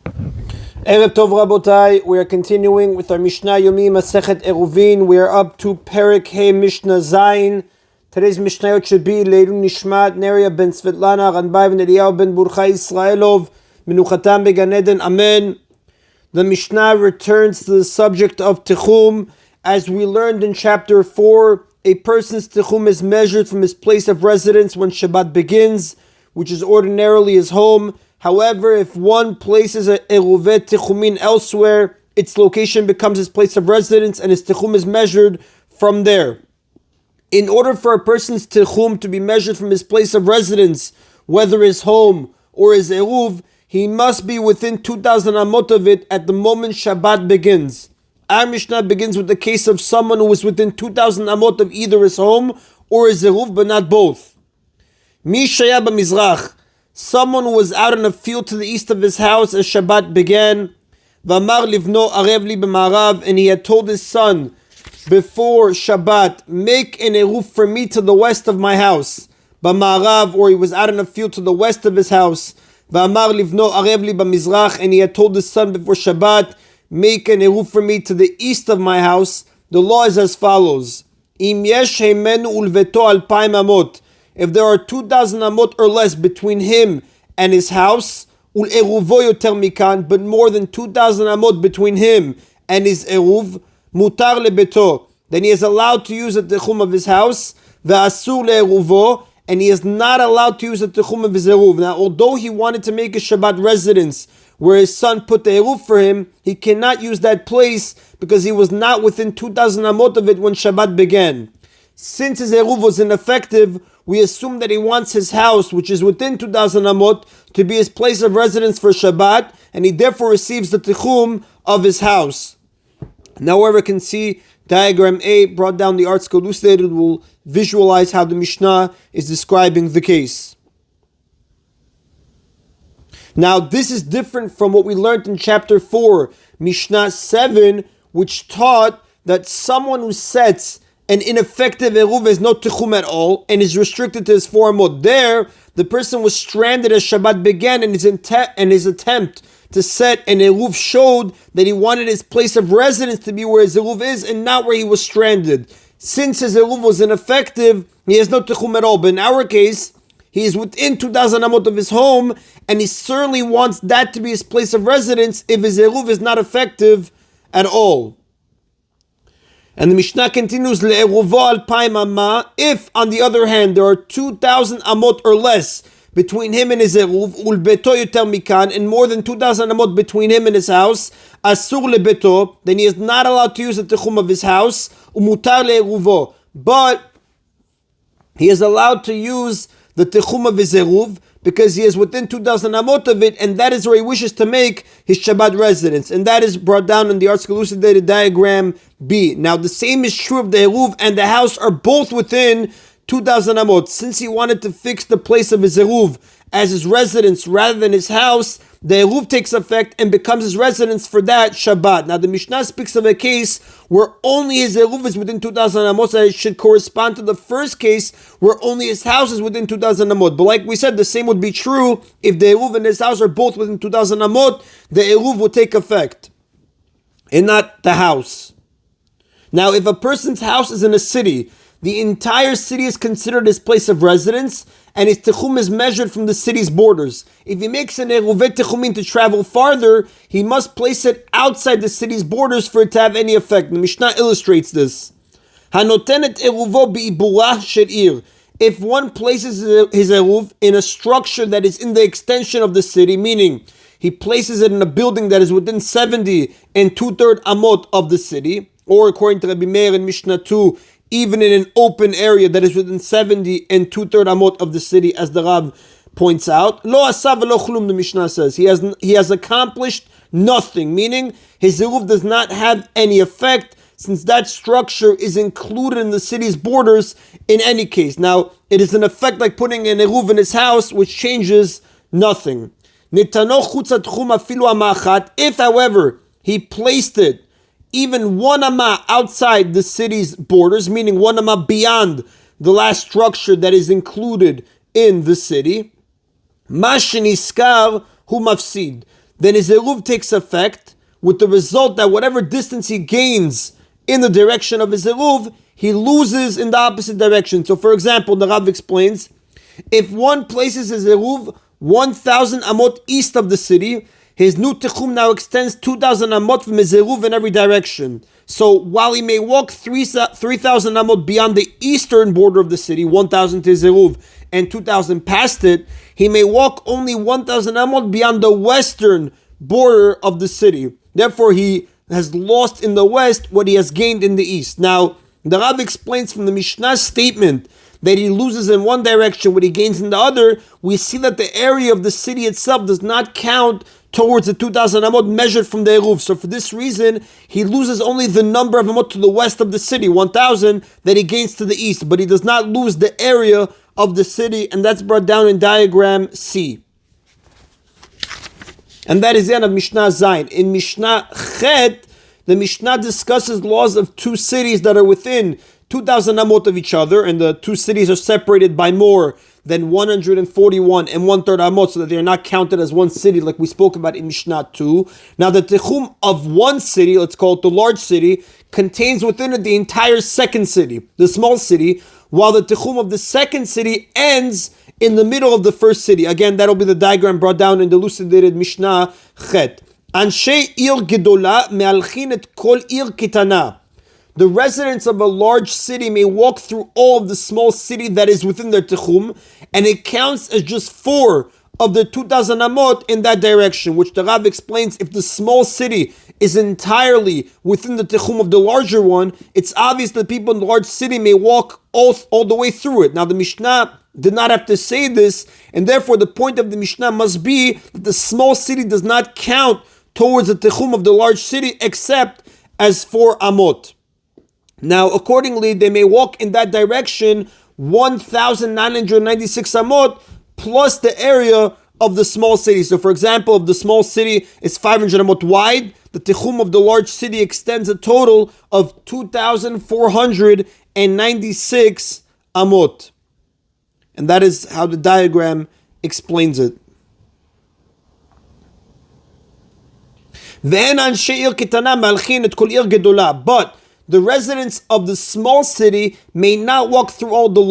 Erev Tov Rabotai, we are continuing with our Mishna Yomi Masechet Eruvin. We are up to Perek He Mishnah Zayin. Today's Mishnayot should be Leilun Nishmat Neria ben Svetlana Ranbai ben Eliyahu ben Burchai Israelov Menuchatam Began Eden. Amen. The Mishnah returns to the subject of Tichum. As we learned in chapter 4, a person's Tichum is measured from his place of residence when Shabbat begins, which is ordinarily his home. However, if one places a Eruvin Tichumin elsewhere, its location becomes his place of residence and his Tichum is measured from there. In order for a person's Tichum to be measured from his place of residence, whether his home or his Eruv, he must be within 2,000 amot of it at the moment Shabbat begins. Our Mishnah begins with the case of someone who is within 2,000 amot of either his home or his Eruv, but not both. Mishna Yomi, someone who was out in a field to the east of his house as Shabbat began. V'amar livno arev li b'marav, and he had told his son before Shabbat, make an eruv for me to the west of my house. B'marav, or he was out in a field to the west of his house. V'amar livno arev li b'mizrach, and he had told his son before Shabbat, make an eruv for me to the east of my house. The law is as follows: Im yesh heimenu ulveto alpayim amot. If there are 2,000 amot or less between him and his house, ul eruvo yoter mikan, but more than 2,000 amot between him and his eruv, mutar lebeto, then he is allowed to use the tichum of his house, ve'asur le'eruvo, and he is not allowed to use the tichum of his eruv. Now, although he wanted to make a Shabbat residence where his son put the eruv for him, he cannot use that place because he was not within 2,000 amot of it when Shabbat began. Since his eruv was ineffective, we assume that he wants his house, which is within 2,000 amot, to be his place of residence for Shabbat, and he therefore receives the tichum of his house. Now, whoever can see diagram A, brought down the arts elucidated, will visualize how the Mishnah is describing the case. Now, this is different from what we learned in chapter 4, Mishnah 7, which taught that someone who sets an ineffective eruv is no tichum at all and is restricted to his 4 amot. There, the person was stranded as Shabbat began, and his attempt to set an eruv showed that he wanted his place of residence to be where his eruv is and not where he was stranded. Since his eruv was ineffective, he has no tichum at all. But in our case, he is within 2,000 amot of his home, and he certainly wants that to be his place of residence if his eruv is not effective at all. And the Mishnah continues, Le'eruvo alpayim amma, if on the other hand there are 2,000 amot or less between him and his eruv, ulbeto yoter mikan, and more than 2,000 amot between him and his house, asur lebeto, then he is not allowed to use the tichum of his house, umutar le'eruvo, but he is allowed to use the tichum of his eruv, because he is within 2,000 amot of it, and that is where he wishes to make his Shabbat residence. And that is brought down in the arts elucidated diagram B. Now, the same is true of the eruv and the house are both within 2,000 amot. Since he wanted to fix the place of his eruv as his residence rather than his house, the eruv takes effect and becomes his residence for that Shabbat. Now, the Mishnah speaks of a case where only his eruv is within 2,000 amot, so it should correspond to the first case where only his house is within 2,000 amot. But like we said, the same would be true if the eruv and his house are both within 2,000 amot, the eruv would take effect, and not the house. Now, if a person's house is in a city, the entire city is considered his place of residence, and his tichum is measured from the city's borders. If he makes an eruvet tichumin to travel farther, he must place it outside the city's borders for it to have any effect. The Mishnah illustrates this. Hanotenet eruvo bi'iburah shel ir. If one places his eruv in a structure that is in the extension of the city, meaning he places it in a building that is within 70 and 2/3 amot of the city, or according to Rabbi Meir in Mishnah 2, even in an open area that is within 70 and 2/3 amot of the city, as the Rav points out. Lo asav lo chlum, the Mishnah says. He has accomplished nothing, meaning his eruv does not have any effect, since that structure is included in the city's borders in any case. Now, it is an effect like putting an eruv in his house, which changes nothing. If, however, he placed it even 1 amah outside the city's borders, meaning 1 amah beyond the last structure that is included in the city, mashiniskar hu mafsid. then his Eruv takes effect, with the result that whatever distance he gains in the direction of his Eruv, he loses in the opposite direction. So for example, the Rav explains, if one places his Eruv 1,000 amot east of the city, his new Techum now extends 2,000 amot from his Eruv in every direction. So while he may walk 3,000 amot beyond the eastern border of the city, 1,000 to his Eruv and 2,000 past it, he may walk only 1,000 amot beyond the western border of the city. Therefore, he has lost in the west what he has gained in the east. Now, the Rav explains from the Mishnah's statement that he loses in one direction what he gains in the other. We see that the area of the city itself does not count towards the 2,000 amot measured from the Eruv. So for this reason, he loses only the number of amot to the west of the city, 1,000, that he gains to the east, but he does not lose the area of the city, and that's brought down in diagram C. And that is the end of Mishnah Zayin. In Mishnah Chet, the Mishnah discusses laws of two cities that are within 2,000 amot of each other, and the two cities are separated by more than 141 and 1/3 amot, so that they are not counted as one city, like we spoke about in Mishnah 2. Now, the Techum of one city, let's call it the large city, contains within it the entire second city, the small city, while the Techum of the second city ends in the middle of the first city. Again, that'll be the diagram brought down in the elucidated Mishnah Chet. Anshe ir gedola me'alchin et kol ir kitana. The residents of a large city may walk through all of the small city that is within their Techum, and it counts as just 4 of the 2,000 amot in that direction, which the Rav explains, if the small city is entirely within the Techum of the larger one, it's obvious that people in the large city may walk all the way through it. Now, the Mishnah did not have to say this, and therefore the point of the Mishnah must be that the small city does not count towards the Techum of the large city except as 4 amot. Now, accordingly, they may walk in that direction 1,996 amot plus the area of the small city. So, for example, if the small city is 500 amot wide, the Techum of the large city extends a total of 2,496 amot. And that is how the diagram explains it. But the residents of the small city may not walk through all of the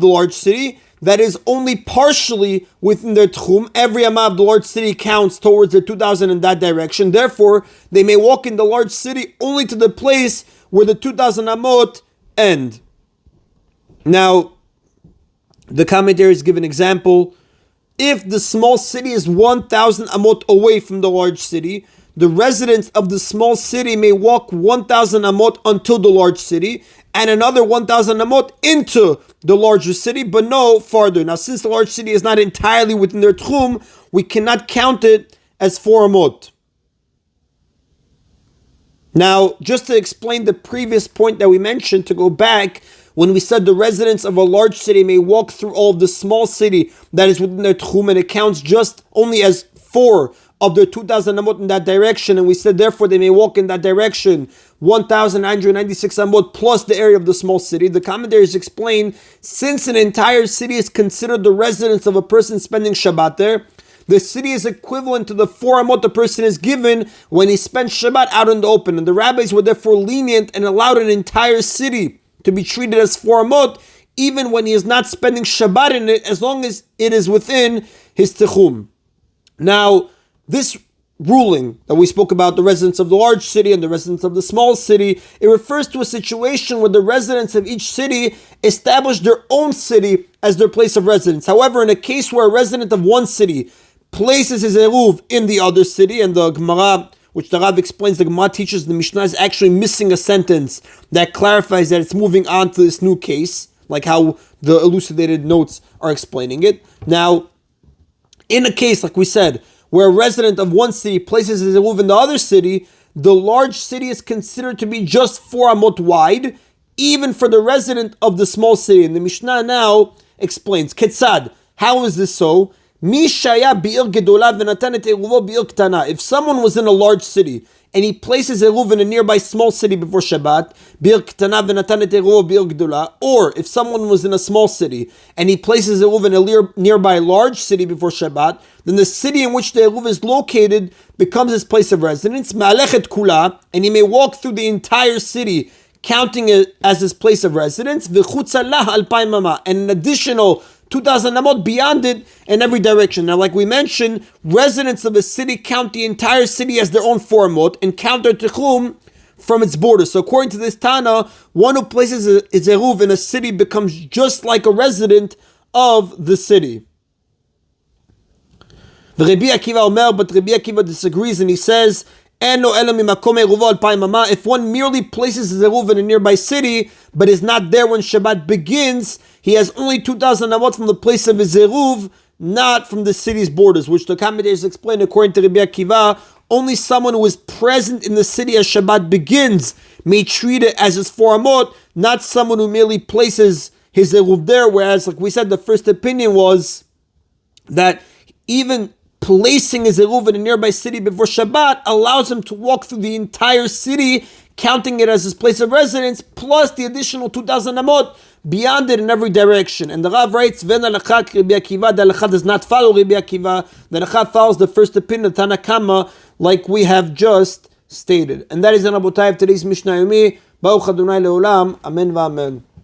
large city. That is only partially within their tchum. Every amount of the large city counts towards their 2,000 in that direction. Therefore, they may walk in the large city only to the place where the 2,000 amot end. Now, the commentaries give an example. If the small city is 1,000 amot away from the large city, the residents of the small city may walk 1,000 amot until the large city, and another 1,000 amot into the larger city, but no farther. Now, since the large city is not entirely within their tchum, we cannot count it as 4 amot. Now, just to explain the previous point that we mentioned, to go back, when we said the residents of a large city may walk through all of the small city that is within their tchum, and it counts just only as 4 of their 2,000 amot in that direction, and we said therefore they may walk in that direction 1,996 amot plus the area of the small city. The commentaries explain, since an entire city is considered the residence of a person spending Shabbat there, the city is equivalent to the 4 amot the person is given when he spends Shabbat out in the open, and the rabbis were therefore lenient and allowed an entire city to be treated as 4 amot even when he is not spending Shabbat in it, as long as it is within his tichum. Now, this ruling that we spoke about, the residents of the large city and the residents of the small city, it refers to a situation where the residents of each city establish their own city as their place of residence. However, in a case where a resident of one city places his eruv in the other city, and the Gemara, which the Rav explains, the Gemara teaches the Mishnah is actually missing a sentence that clarifies that it's moving on to this new case, like how the elucidated notes are explaining it. Now, in a case, like we said, where a resident of one city places his eruv in the other city, the large city is considered to be just 4 amot wide, even for the resident of the small city. And the Mishnah now explains, Ketzad, how is this so? If someone was in a large city and he places Eruv in a nearby small city before Shabbat, or if someone was in a small city and he places Eruv in a nearby large city before Shabbat, then the city in which the Eruv is located becomes his place of residence, and he may walk through the entire city counting it as his place of residence, and an additional 2,000 amot beyond it in every direction. Now, like we mentioned, residents of a city count the entire city as their own 4 amot and count their tichum from its borders. So according to this Tana, one who places his eruv in a city becomes just like a resident of the city. But Rabbi Akiva disagrees, and he says, if one merely places his eruv in a nearby city, but is not there when Shabbat begins, he has only 2,000 amot from the place of his eruv, not from the city's borders, which the commentators explain according to Rabbi Akiva, only someone who is present in the city as Shabbat begins may treat it as his 4 amot, not someone who merely places his eruv there, whereas, like we said, the first opinion was that even placing his eruv in a nearby city before Shabbat allows him to walk through the entire city, counting it as his place of residence, plus the additional 2,000 amot beyond it in every direction. And the Rav writes, "Ven halakha Rabbi Akiva." The halakha does not follow Rabbi Akiva. The halakha follows the first opinion of Tana Kama, like we have just stated. And that is the Rabotai of today's Mishna Yomi. Baruch Adonai Leolam. Amen v'amen.